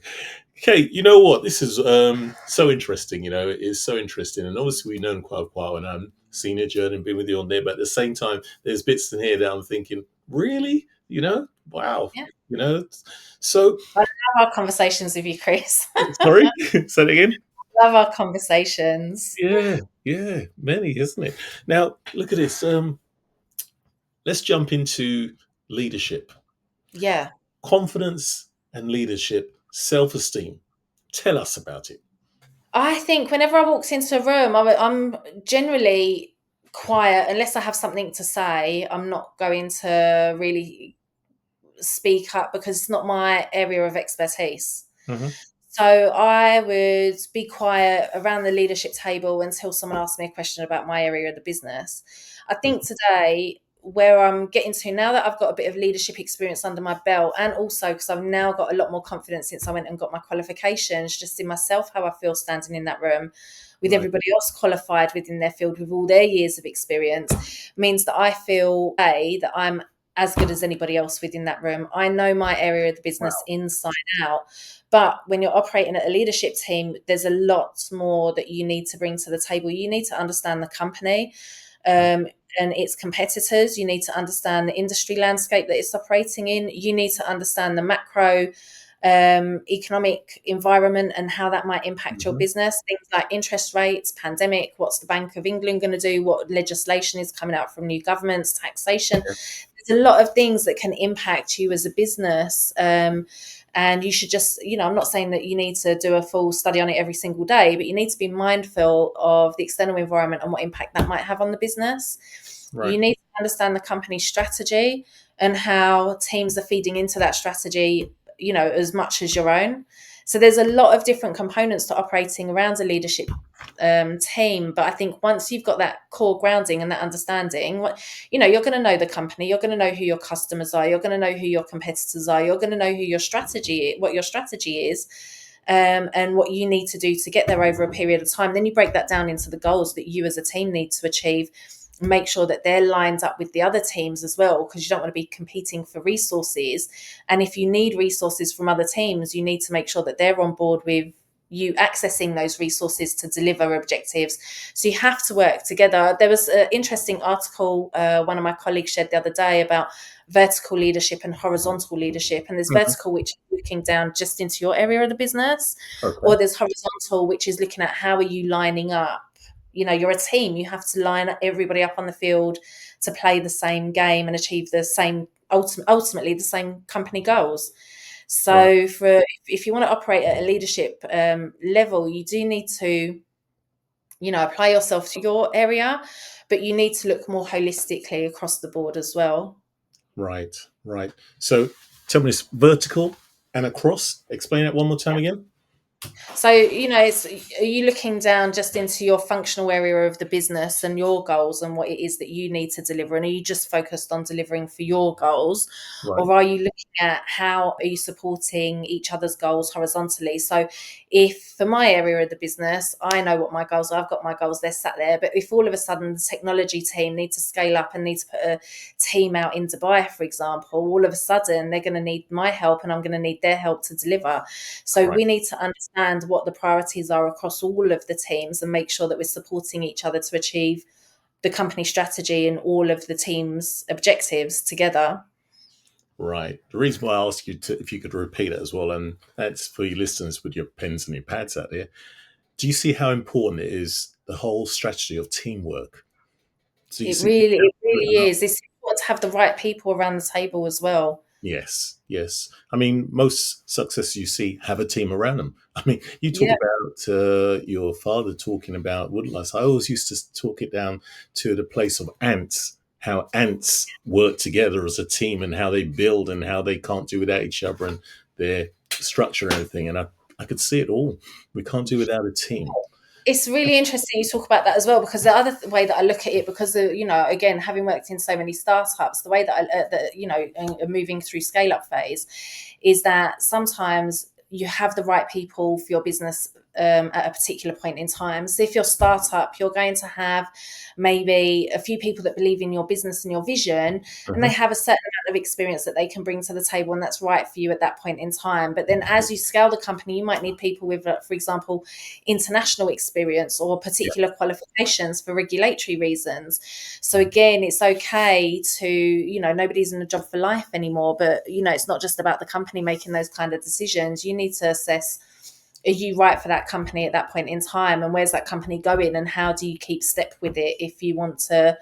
Okay, you know what? This is so interesting. It is so interesting, and obviously we've known quite a while, and I'm seen your journey and been with you on there. But at the same time, there's bits in here that I'm thinking, really, wow, Yeah. you know. So, I love our conversations with you, Chris. sorry, say that again. Love our conversations. Yeah, yeah, many, isn't it? Now, look at this. Let's jump into leadership, Yeah. confidence, and leadership, self-esteem. Tell us about it. I think whenever I walked into a room, I'm generally quiet unless I have something to say. I'm not going to really speak up because it's not my area of expertise. Hmm. So I would be quiet around the leadership table until someone asked me a question about my area of the business. I think today, where I'm getting to now that I've got a bit of leadership experience under my belt, and also because I've now got a lot more confidence since I went and got my qualifications, just in myself, how I feel standing in that room with Right. everybody else qualified within their field with all their years of experience, means that I feel that I'm as good as anybody else within that room. I know my area of the business Wow. inside out. But when you're operating at a leadership team, there's a lot more that you need to bring to the table. You need to understand the company and its competitors. You need to understand the industry landscape that it's operating in. You need to understand the macro economic environment and how that might impact your Hmm. business. Things like interest rates, pandemic, what's the Bank of England going to do, what legislation is coming out from new governments, taxation. There's a lot of things that can impact you as a business. And you should just, I'm not saying that you need to do a full study on it every single day, but you need to be mindful of the external environment and what impact that might have on the business. You Right. need to understand the company's strategy and how teams are feeding into that strategy, as much as your own. So there's a lot of different components to operating around a leadership team. But I think once you've got that core grounding and that understanding, you're going to know the company, you're going to know who your customers are, you're going to know who your competitors are, you're going to know what your strategy is. And what you need to do to get there over a period of time. Then you break that down into the goals that you as a team need to achieve. Make sure that they're lined up with the other teams as well, because you don't want to be competing for resources. And if you need resources from other teams, you need to make sure that they're on board with you accessing those resources to deliver objectives. So you have to work together. There was an interesting article one of my colleagues shared the other day about vertical leadership and horizontal leadership. And there's Hmm. vertical, which is looking down just into your area of the business, Okay. or there's horizontal, which is looking at how are you lining up. You're a team. You have to line everybody up on the field to play the same game and achieve the same, ultimately the same company goals. Right. So if you want to operate at a leadership level, you do need to, apply yourself to your area, but you need to look more holistically across the board as well. Right. Right. So tell me this vertical and across. Explain it one more time again. So, are you looking down just into your functional area of the business and your goals and what it is that you need to deliver? And are you just focused on delivering for your goals? Right. Or are you looking at how are you supporting each other's goals horizontally? So if for my area of the business, I know what my goals are, I've got my goals, they're sat there. But if all of a sudden the technology team need to scale up and need to put a team out in Dubai, for example, all of a sudden they're going to need my help and I'm going to need their help to deliver. So Right. we need to understand what the priorities are across all of the teams and make sure that we're supporting each other to achieve the company strategy and all of the team's objectives together. Right. The reason why I asked you if you could repeat it as well, and that's for your listeners with your pens and your pads out there. Do you see how important it is, the whole strategy of teamwork? Do you It see? really, it really is. It's important to have the right people around the table as well. Yes, yes. I mean, most success you see have a team around them. I mean, you talk Yeah, about your father talking about woodlice. I always used to talk it down to the place of ants, how ants work together as a team and how they build and how they can't do without each other and their structure and everything. And I could see it all. We can't do without a team. it's really interesting you talk about that as well, because the other way that I look at it, because again, having worked in so many startups, the way that moving through scale up phase, is that sometimes you have the right people for your business at a particular point in time. So if you're a startup, you're going to have maybe a few people that believe in your business and your vision, and they Uh-huh. have a certain amount of experience that they can bring to the table, and that's right for you at that point in time. But then as you scale the company, you might need people with, for example, international experience or Yeah. particular qualifications for regulatory reasons. So again, it's okay to, nobody's in a job for life anymore, but it's not just about the company making those kind of decisions. You need to assess, are you right for that company at that point in time, and where's that company going, and how do you keep step with it if you want to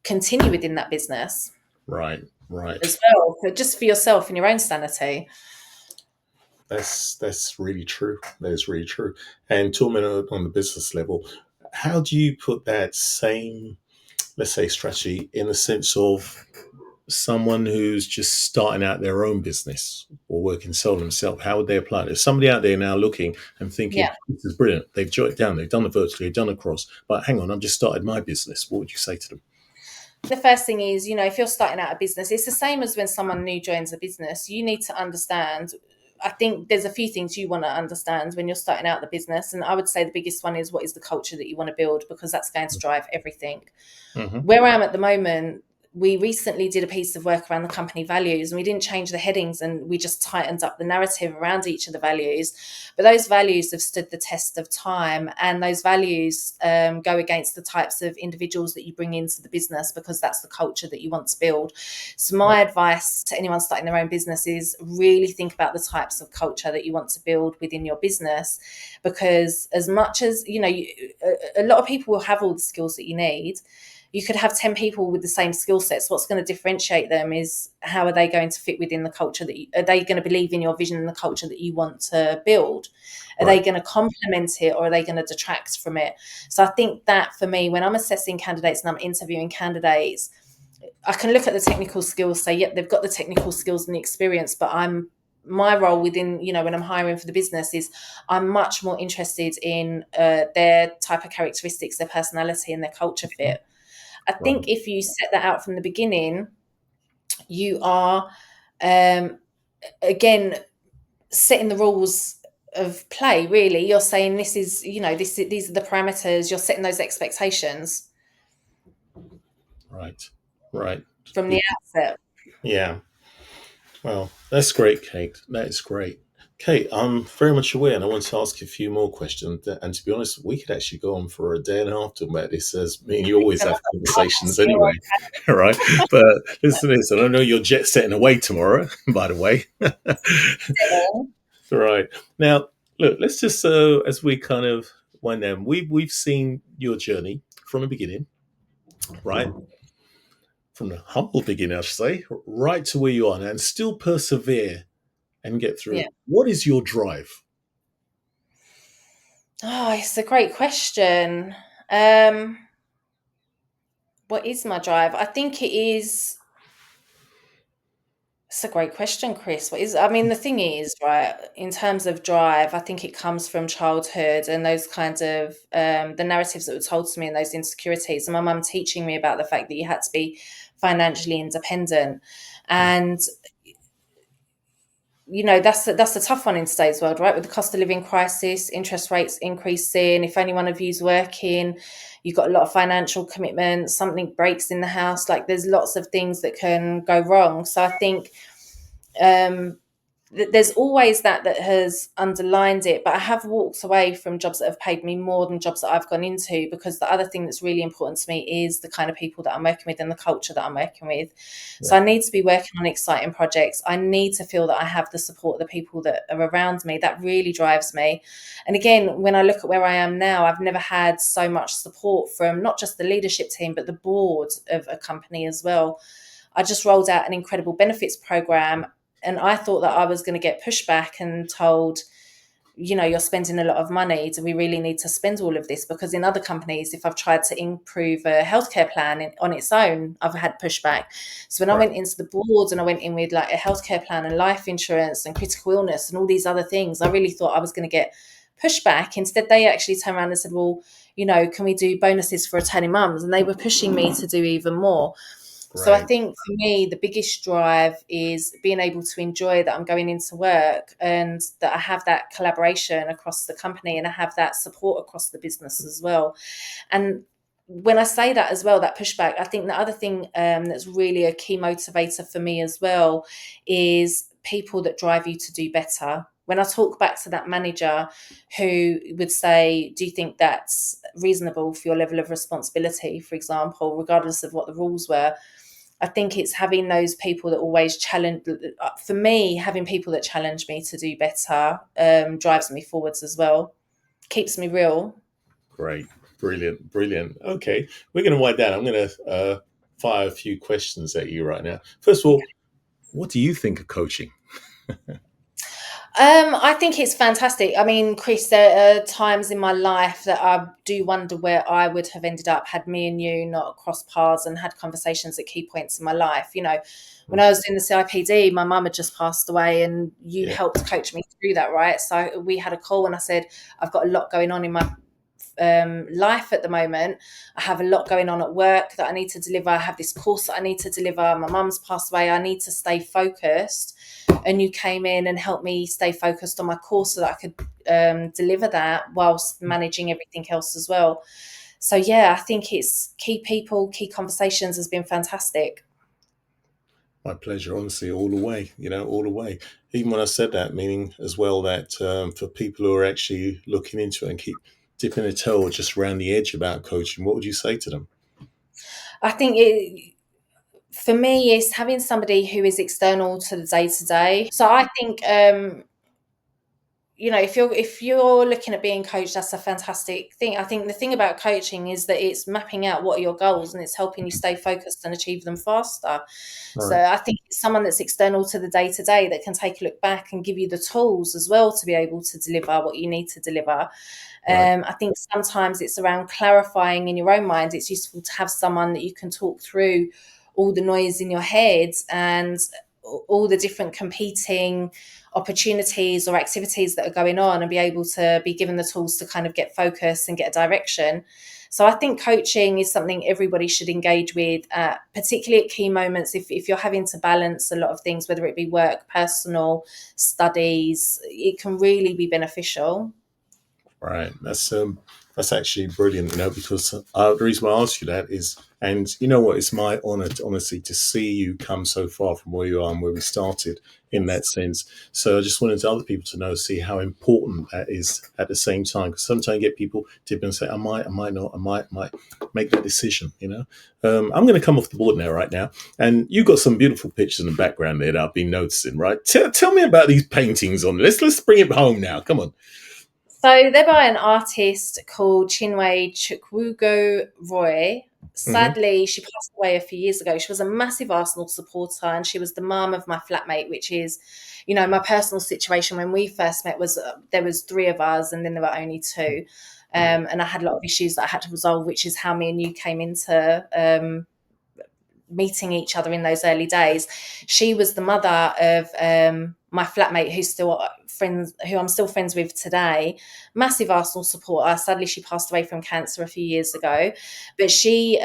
continue within that business Right. Right. as well, but just for yourself and your own sanity. That's really true. That is really true. And talking on the business level, how do you put that same, let's say, strategy in the sense of someone who's just starting out their own business or working solo themselves? How would they apply it? There's somebody out there now looking and thinking, Yeah. this is brilliant. They've jotted down, they've done the vertical, they've done the cross, but hang on, I've just started my business. What would you say to them? The first thing is, if you're starting out a business, it's the same as when someone new joins a business. You need to understand. I think there's a few things you want to understand when you're starting out the business. And I would say the biggest one is, what is the culture that you want to build? Because that's going to drive everything. Mm-hmm. Where I am at the moment, we recently did a piece of work around the company values, and we didn't change the headings, and we just tightened up the narrative around each of the values. But those values have stood the test of time, and those values go against the types of individuals that you bring into the business, because that's the culture that you want to build. So my advice to anyone starting their own business is really think about the types of culture that you want to build within your business, because as much as, a lot of people will have all the skills that you need. You could have 10 people with the same skill sets. What's going to differentiate them is how are they going to fit within the culture are they going to believe in your vision and the culture that you want to build? Are they going to complement it, or are they going to detract from it? So I think that for me, when I'm assessing candidates and I'm interviewing candidates, I can look at the technical skills, say, yep, they've got the technical skills and the experience, but my role within, when I'm hiring for the business is I'm much more interested in their type of characteristics, their personality and their culture fit. I think if you set that out from the beginning, you are, again, setting the rules of play, really. You're saying this is, these are the parameters, you're setting those expectations. Right. From the outset. Yeah. Well, that's great, Kate. That is great. Kate, I'm very much aware, and I want to ask you a few more questions. And to be honest, we could actually go on for a day and a half talking about this, as me and you always have conversations anyway, right? But listen, I know you're jet setting away tomorrow, by the way. Right. Now, look, let's just, as we kind of wind down, we've seen your journey from the beginning, right? From the humble beginning, I should say, right to where you are now, and still persevere and get through. Yeah. What is your drive? Oh, it's a great question. What is my drive? I think it's a great question, Chris. The thing is, right, in terms of drive, I think it comes from childhood and those kinds of, the narratives that were told to me and those insecurities. And my mum teaching me about the fact that you had to be financially independent. And that's a tough one in today's world, right? With the cost of living crisis, interest rates increasing. If any one of you's working, you've got a lot of financial commitments, something breaks in the house, like there's lots of things that can go wrong. So I think there's always that has underlined it, but I have walked away from jobs that have paid me more than jobs that I've gone into, because the other thing that's really important to me is the kind of people that I'm working with and the culture that I'm working with. Yeah. So I need to be working on exciting projects. I need to feel that I have the support of the people that are around me. That really drives me. And again, when I look at where I am now, I've never had so much support from not just the leadership team, but the board of a company as well. I just rolled out an incredible benefits program, and I thought that I was going to get pushback and told, you're spending a lot of money. Do we really need to spend all of this? Because in other companies, if I've tried to improve a healthcare plan on its own, I've had pushback. So when I went into the board and I went in with like a healthcare plan and life insurance and critical illness and all these other things, I really thought I was going to get pushback. Instead, they actually turned around and said, well, can we do bonuses for returning mums? And they were pushing me to do even more. Right. So I think for me, the biggest drive is being able to enjoy that I'm going into work and that I have that collaboration across the company and I have that support across the business as well. And when I say that as well, that pushback, I think the other thing that's really a key motivator for me as well is people that drive you to do better. When I talk back to that manager who would say, do you think that's reasonable for your level of responsibility, for example, regardless of what the rules were? I think it's having those people that always challenge. For me, having people that challenge me to do better drives me forwards as well, keeps me real. Great. Brilliant. Okay, we're going to wind down. I'm going to fire a few questions at you right now. First of all, what do you think of coaching? I think it's fantastic. I mean, Chris, there are times in my life that I do wonder where I would have ended up had me and you not crossed paths and had conversations at key points in my life. When I was doing the CIPD, my mum had just passed away and you helped coach me through that, right? So we had a call and I said, I've got a lot going on in my life at the moment. I have a lot going on at work that I need to deliver. I have this course that I need to deliver. My mum's passed away. I need to stay focused. And you came in and helped me stay focused on my course so that I could deliver that whilst managing everything else as well. So yeah, I think it's key people, key conversations has been fantastic. My pleasure, honestly, all the way, all the way. Even when I said that, meaning as well that for people who are actually looking into it and keep dipping a toe just around the edge about coaching, what would you say to them? I think for me, it's having somebody who is external to the day to day. So I think if you're looking at being coached, that's a fantastic thing. I think the thing about coaching is that it's mapping out what are your goals and it's helping you stay focused and achieve them faster. So Right, I think it's someone that's external to the day to day that can take a look back and give you the tools as well to be able to deliver what you need to deliver. right. I think sometimes it's around clarifying in your own mind. It's useful to have someone that you can talk through all the noise in your head and all the different competing opportunities or activities that are going on and be able to be given the tools to kind of get focus and get a direction. So I think coaching is something everybody should engage with, particularly at key moments. If you're having to balance a lot of things, whether it be work, personal, studies, it can really be beneficial. Right. That's actually brilliant, because the reason why I ask you that is, and you know what, it's my honor, honestly, to see you come so far from where you are and where we started in that sense. So I just wanted other people to know, see how important that is at the same time. Because sometimes you get people tip and say, I might not, I might make that decision. I'm going to come off the board now, right now, and you've got some beautiful pictures in the background there that I've been noticing. Right, tell me about these paintings on. Let's bring it home now. Come on. So they're by an artist called Chinwe Chukwugo Roy. Hmm. Sadly, she passed away a few years ago. She was a massive Arsenal supporter and she was the mum of my flatmate, which is, my personal situation when we first met was there was three of us and then there were only two. And I had a lot of issues that I had to resolve, which is how me and you came into meeting each other in those early days. She was the mother of my flatmate, who I'm still friends with today. Massive Arsenal supporter. Sadly, she passed away from cancer a few years ago, but she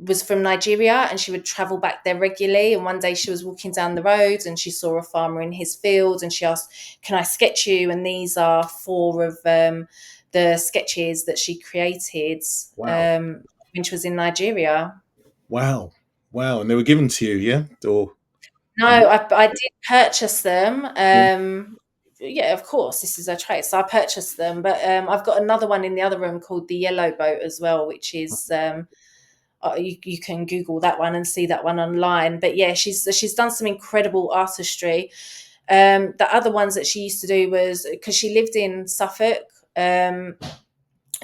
was from Nigeria and she would travel back there regularly. And one day she was walking down the road and she saw a farmer in his field and she asked, "Can I sketch you?" And these are four of the sketches that she created Wow. when she was in Nigeria. Wow. Wow. And they were given to you, yeah? Or No, I did purchase them. Yeah, of course, this is a trade. So I purchased them, but I've got another one in the other room called the Yellow Boat as well, which is you can Google that one and see that one online. But yeah, she's done some incredible artistry. The other ones that she used to do was because she lived in Suffolk, and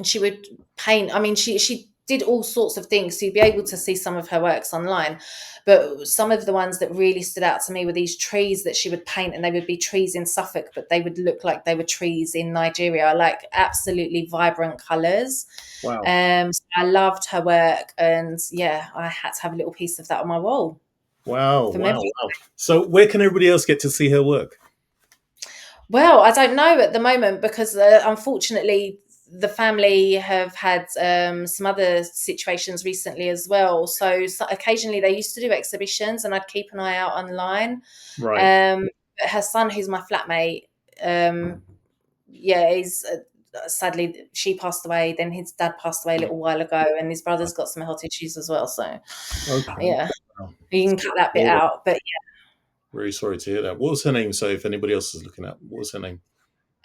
she would paint. I mean, she did all sorts of things. So you'd be able to see some of her works online. But some of the ones that really stood out to me were these trees that she would paint, and they would be trees in Suffolk, but they would look like they were trees in Nigeria, like absolutely vibrant colours. wow. So I loved her work, and yeah, I had to have a little piece of that on my wall Wow. for Wow. memory. Wow. So where can everybody else get to see her work? Well, I don't know at the moment because unfortunately the family have had some other situations recently as well. So occasionally they used to do exhibitions and I'd keep an eye out online. Right. But her son, who's my flatmate, um, yeah, is sadly she passed away. Then his dad passed away a little while ago, and his brother's got some health issues as well. So Okay. yeah, Wow. you can cut that bit Well, out. But very sorry to hear that. What was her name? So if anybody else is looking at, what was her name?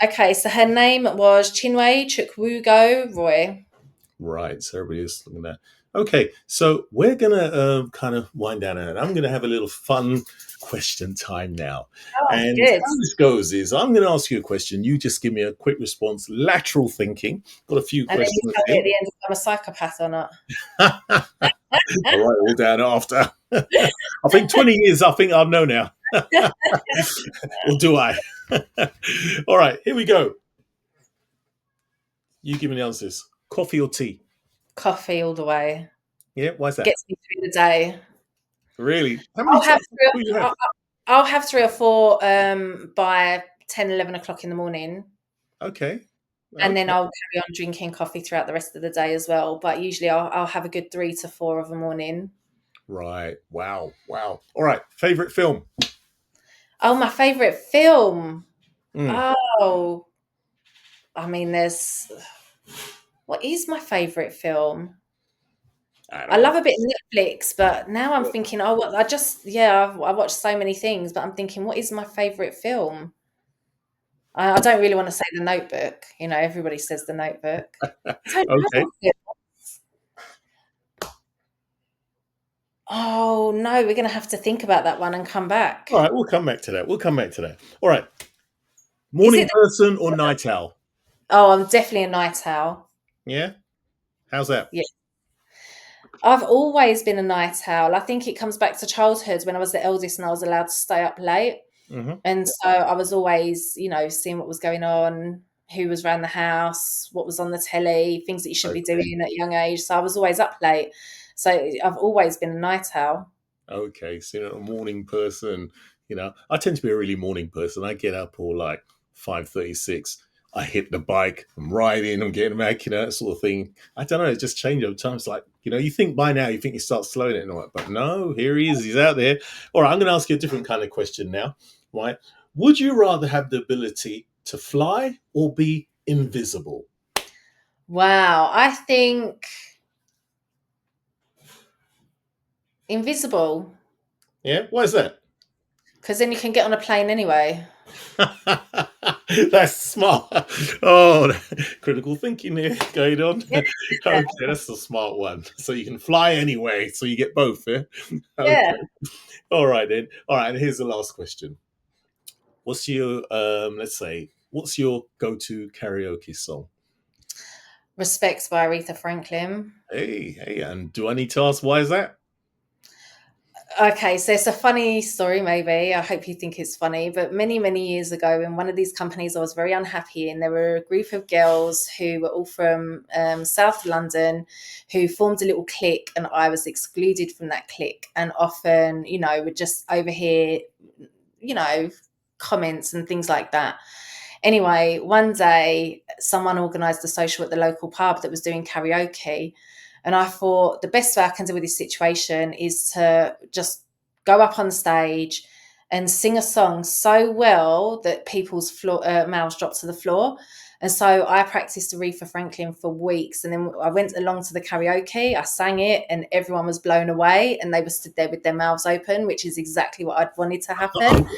okay, so her name was Chinwe Chukwugo Roy. Right. So everybody is looking at. Okay. So we're gonna kind of wind down, and I'm gonna have a little fun question time now. Oh, And good. how this goes is, I'm gonna ask you a question. You just give me a quick response. Lateral thinking. Got a few And then you questions tell me here. at the end if I'm a psychopath or not. I'll write it all down after. I think 20 years, I think I know now. Or do I? All right, here we go. You give me the answers. Coffee or tea? Coffee all the way. Yeah, why's that? Gets me through the day. Really? How many I'll have times three. do you have? I'll have three or four by 10, 11 o'clock in the morning, Okay. and then Okay. I'll carry on drinking coffee throughout the rest of the day as well. But usually, I'll have a good 3 to 4 of a morning. Right. Wow. Wow. All right. Favorite film? Oh, my favorite film. Mm. Oh, I mean, there's What is my favourite film? I I don't know. love a bit of Netflix, but now I'm thinking, oh, what, I watch so many things, but I'm thinking, what is my favourite film? I don't really want to say The Notebook. You know, everybody says The Notebook. I don't Okay. know. Oh no, we're going to have to think about that one and come back. All right, we'll come back to that. We'll come back to that. All right. Is Morning it? person or night owl? Oh, I'm definitely a night owl. Yeah. How's that? Yeah. I've always been a night owl. I think it comes back to childhood when I was the eldest and I was allowed to stay up late. Hmm. And so I was always, seeing what was going on, who was around the house, what was on the telly, things that you shouldn't be Okay. doing at a young age. So I was always up late. So I've always been a night owl. Okay. So you're not a morning person. I tend to be a really morning person. I get up all like 5:36. I hit the bike. I'm riding. I'm getting back. That sort of thing. I don't know. It just changes over time. It's like you think by now you think you start slowing it and all that, but no. Here he is. He's out there. All right. I'm going to ask you a different kind of question now. Right? Would you rather have the ability to fly or be invisible? Wow. I think invisible, Yeah. Why is that? because then you can get on a plane anyway. That's smart. Oh, critical thinking here going on. Yeah. Okay, that's the smart one. So you can fly anyway, so you get both. Yeah? Yeah. Okay. All right then. All right. And here's the last question. What's your let's say, what's your go-to karaoke song? Respects by Aretha Franklin. Hey, and do I need to ask why is that? Okay, so it's a funny story, maybe. I hope you think it's funny. But many, many years ago, in one of these companies, I was very unhappy, and there were a group of girls who were all from South London who formed a little clique, and I was excluded from that clique. And often, would just overhear, you know, comments and things like that. Anyway, one day, someone organised a social at the local pub that was doing karaoke. And I thought the best way I can deal with this situation is to just go up on stage and sing a song so well that people's mouths drop to the floor. And so I practiced Aretha Franklin for weeks. And then I went along to the karaoke, I sang it, and everyone was blown away. And they were stood there with their mouths open, which is exactly what I'd wanted to happen.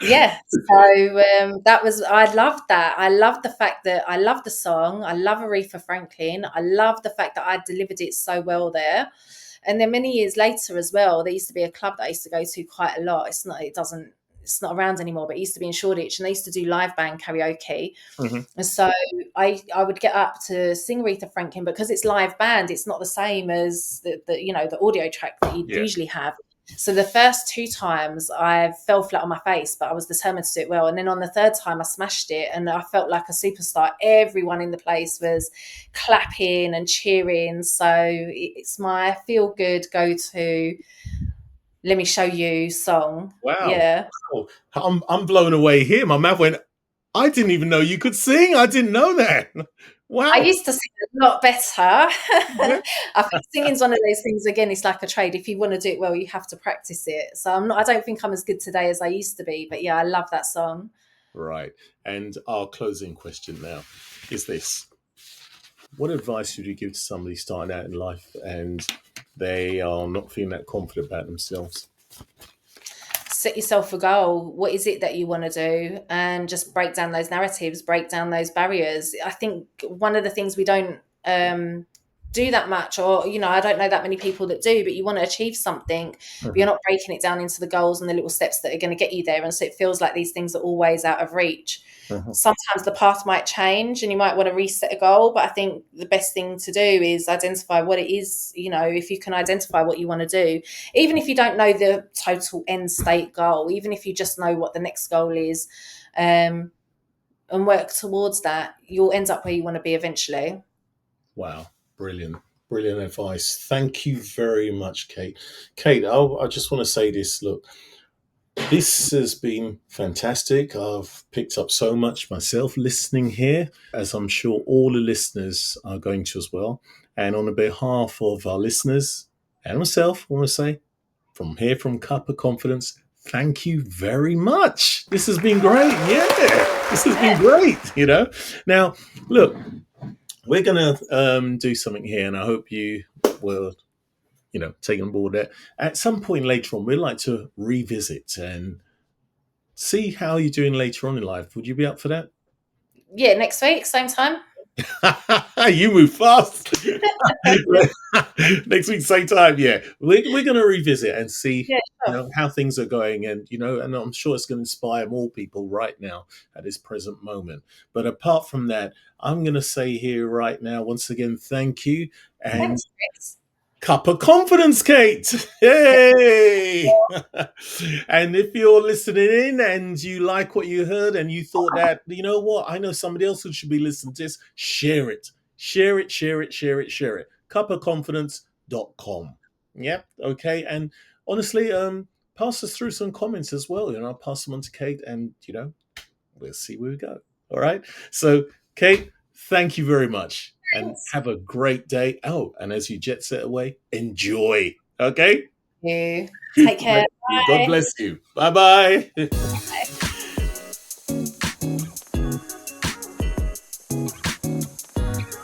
Yeah. So I loved that. I loved the fact that I love the song. I love Aretha Franklin. I love the fact that I delivered it so well there. And then many years later as well, there used to be a club that I used to go to quite a lot. It's not around anymore, but it used to be in Shoreditch, and they used to do live band karaoke. Mhm. And so I would get up to sing Aretha Franklin, because it's live band. It's not the same as the audio track that you'd Yeah. usually have. So the first two times I fell flat on my face, but I was determined to do it well. And then on the third time I smashed it, and I felt like a superstar. Everyone in the place was clapping and cheering. So it's my feel good go-to "Let Me Show You" song. Wow. Yeah. Oh, I'm blown away here. My mouth went. I didn't even know you could sing. I didn't know that. I Wow. used to sing a lot better. Yeah. I think singing's one of those things, again, it's like a trade. If you want to do it well, you have to practice it. So I don't think I'm as good today as I used to be, but yeah, I love that song. Right. And our closing question now is this. What advice would you give to somebody starting out in life and they are not feeling that confident about themselves? Set yourself a goal. What is it that you want to do? And just break down those narratives, break down those barriers. I think one of the things we don't do that much, or I don't know that many people that do, but you want to achieve something, but you're not breaking it down into the goals and the little steps that are going to get you there. And so it feels like these things are always out of reach. Sometimes the path might change and you might want to reset a goal, but I think the best thing to do is identify what it is. If you can identify what you want to do, even if you don't know the total end state goal, even if you just know what the next goal is, and work towards that, you'll end up where you want to be eventually. Wow. Brilliant. Brilliant advice. Thank you very much, Kate. Kate, I just want to say this. Look, this has been fantastic. I've picked up so much myself listening here, as I'm sure all the listeners are going to as well. And on behalf of our listeners and myself, I want to say, from here from Cup of Confidence, thank you very much. This has been great. Yeah, this has been great. Now, look, we're gonna do something here, and I hope you will, take on board that. At some point later on, we'd like to revisit and see how you're doing later on in life. Would you be up for that? Yeah, next week, same time. You move fast. Next week, same time. Yeah, we're going to revisit and see, Yeah, sure. how things are going, and and I'm sure it's going to inspire more people right now at this present moment. But apart from that, I'm going to say here right now, once again, thank you and Thanks, Chris. cup of confidence, Kate. Yay! And if you're listening in and you like what you heard and you thought that, you know what, I know somebody else who should be listening to this, share it. Share it, share it, share it, share it. Cupofconfidence.com. Yep. Okay. And honestly, pass us through some comments as well. I'll pass them on to Kate and, we'll see where we go. All right. So, Kate, thank you very much. And Thanks. have a great day. Oh, and as you jet set away, enjoy. Okay? You take care. God Bye. bless you. Bye bye.